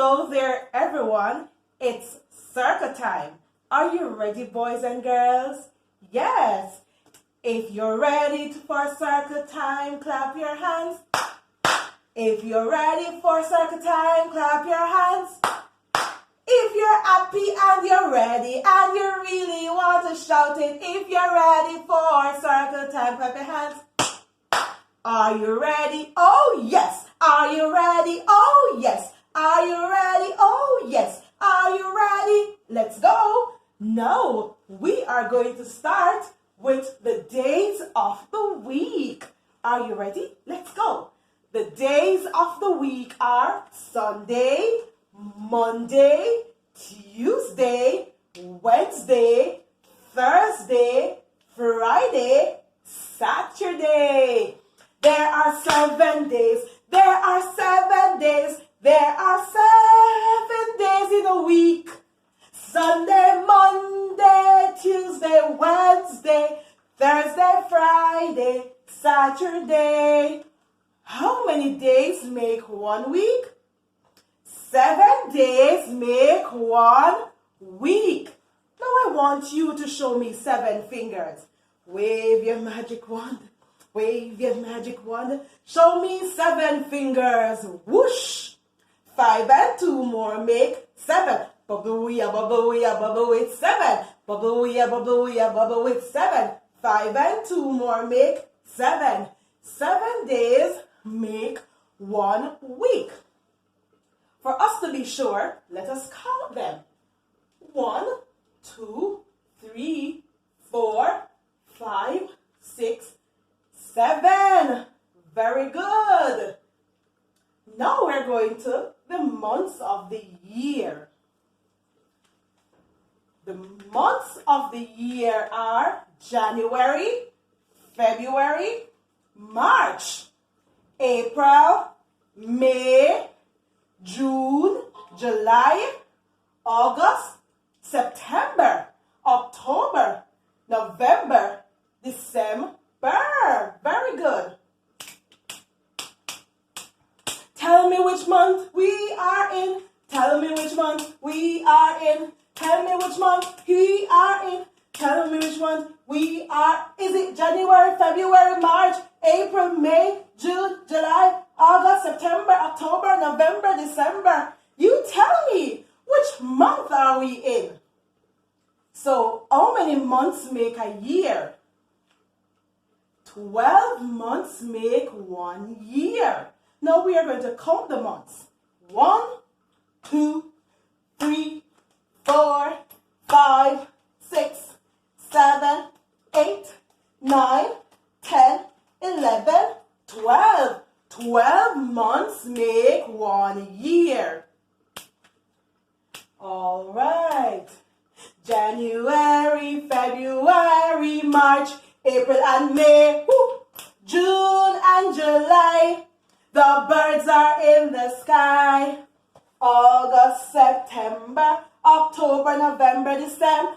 Hello there, everyone. It's circle time. Are you ready, boys and girls? Yes. If you're ready for circle time, clap your hands. If you're ready for circle time, clap your hands. If you're happy and you're ready and you really want to shout it, if you're ready for circle time, clap your hands. Are you ready? Oh, yes. Are you ready? Oh, yes. Are you ready? Oh, yes. Are you ready? Let's go. Now, we are going to start with the days of the week. Are you ready? Let's go. The days of the week are Sunday, Monday, Tuesday, Wednesday, Thursday, Friday, Saturday. There are 7 days. There are 7 days. There are 7 days in a week. Sunday, Monday, Tuesday, Wednesday, Thursday, Friday, Saturday. How many days make 1 week? 7 days make 1 week. Now I want you to show me 7 fingers. Wave your magic wand. Wave your magic wand. Show me 7 fingers. Whoosh. 5 and 2 more make 7. Bubble, ya, bubble, ya, bubble with 7. Bubble, ya, bubble, ya, bubble with 7. 5 and 2 more make 7. 7 days make 1 week. For us to be sure, let us count them. 1, 2, 3, 4, 5, 6, 7. Very good. Now we're going to the months of the year. The months of the year are January, February, March, April, May, June, July, August, September, October, November, December. Very good. Tell me which month we are in. Tell me which month we are in. Tell me which month we are in. Tell me which month we are. Is it January, February, March, April, May, June, July, August, September, October, November, December? You tell me, which month are we in? So, how many months make a year? 12 months make 1 year. Now we are going to count the months. 1, 2, 3, 4, 5, 6, 7, 8, 9, 10, 11, 12. 12 months make 1 year. All right. January, February, March, April and May, June and July. The birds are in the sky. August, September, October, November, December.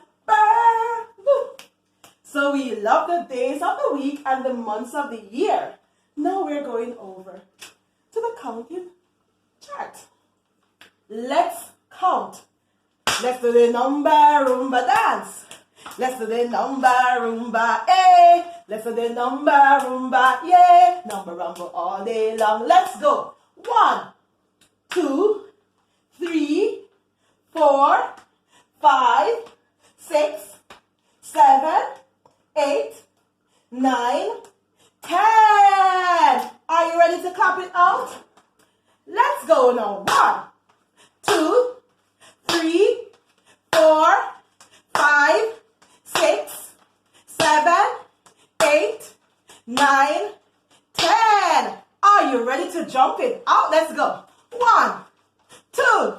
So we love the days of the week and the months of the year. Now we're going over to the counting chart. Let's count. Let's do the number Roomba dance. Let's do the number Roomba, eh. Let's do the number Roomba, yeah. Number rumble all day long. Let's go. 1, 2, 3, 4, 5, 6, 7, 8, 9, 10. Are you ready to clap it out? Let's go now. 1, 2, 3, 4, 5, 6, 7, 8, 9, 10. Are you ready to jump it out? Let's go. 1, 2,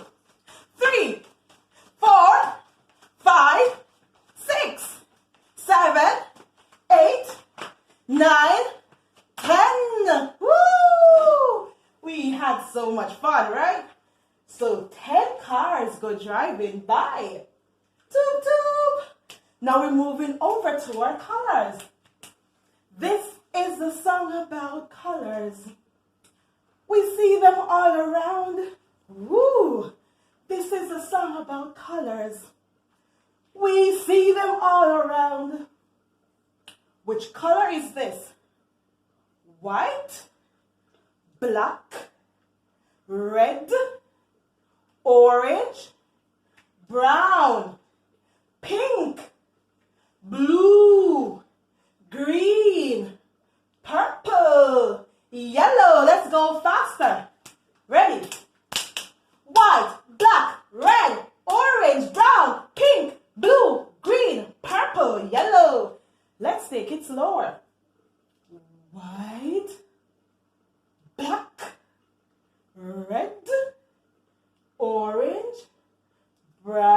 3, 4, 5, 6, 7, 8, 9, 10. Woo! We had so much fun, right? So 10 cars go driving by. Toop toop. Now we're moving over to our colors. This is the song about colors. We see them all around. Woo! song about colors. We see them all around. Which color is this? White, black, red, orange, brown, pink, blue, green, purple, yellow. Let's go faster. Ready? White, black, red, orange, brown, pink, blue, green, purple, yellow. Let's take it slower. White, black, red, orange, brown.